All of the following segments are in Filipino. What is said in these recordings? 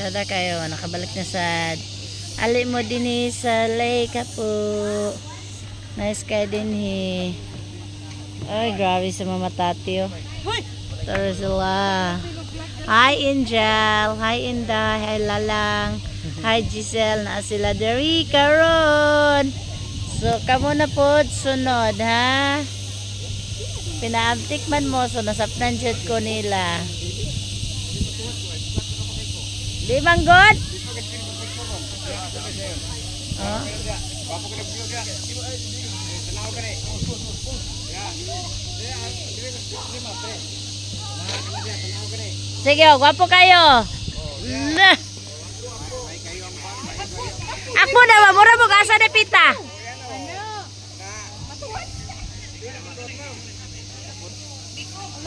Sada kayo, nakabalik na sa ali mo din sa lake po. Nice kayo din Ay, grabe sa mga tati oh. Tara sila. Hi Angel, hi Inday, hi Lalang, hi Giselle, na sila diri karon. So, kamo na po sunod ha. Pinaabtik man mo, so nasapnan jud ko nila. Di manggod? Oh. Sige, oh, gwapo kayo. Nah. Ako na ba, mura mo asa na pita.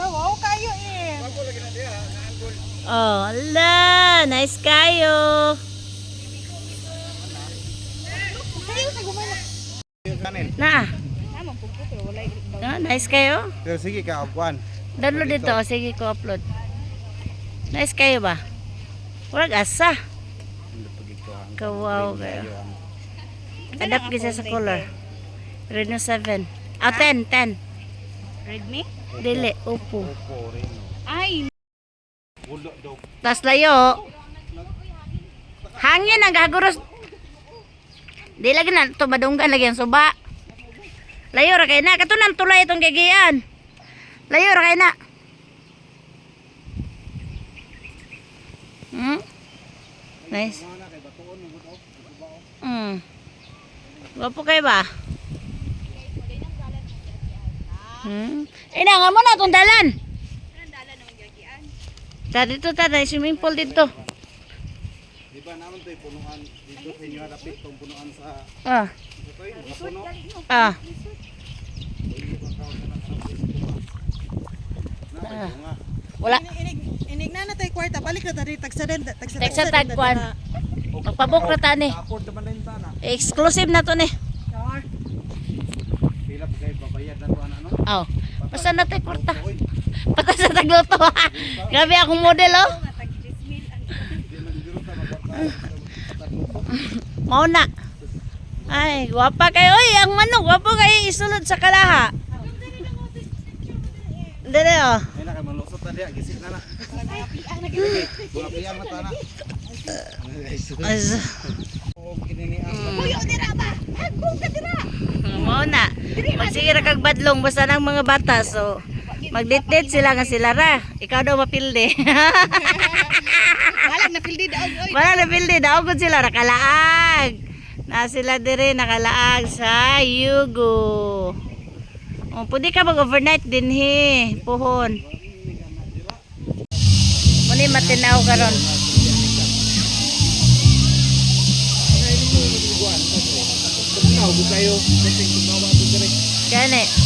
Wow kayo eh. Oh, ala, nice kayo. Na. Nice kayo. Pero sige ka, kuan. Download dito, sige ko upload. Nice kayo ba? Wala asa. Kawaw kayo. Adapt gisa sa color. Reno 7. Ah, 10, 10. Redmi? Dili, Oppo. Ay. Tas layo. Hangin ang gaguros. Di lagi na ito madunggan lagi ang suba. Layo ra kay na. Katunan tulay itong gigian. Layo ra kay na. Nice. Wapo kayo ba? Ina nga mo na itong dalan. Dito tayo, swimming pool dito. Di ba naman ito punuan dito sa inyo harapit itong punuan sa Ah. ito yung mga puno. Ah. Wala. Inig na natay kwarta. Balik na tadi tagsadan. Tagsa tagkuan. Magpabok na tani. Afford naman na yung sana. Exclusive na to ni. Pila pa kayo babayad na to ano? Oh. Basta na tayo kwarta. Patas sa tagluto. Grabe akong model oh. Mau na. Ay, gwapa kayo. Oy, ang manok, gwapo kayo isulod sa kalaha. Dere oh. Ay na kay malusot na diya, gisip na na. Mga piya mata na. Puyo dira ba? Hagbong ka dira. Mau na. Magsigira kag badlong basta ng mga bata so magdit-dit sila nga sila ra. Ikaw daw mapilde. Wala na pildi daog oy. Wala na pilde daw gud sila nakalaag. Na sila dire nakalaag sa Yugo. Oh, pwede ka mag-overnight din puhon. Muni matinaw karon. Kayo, kayo, Gani.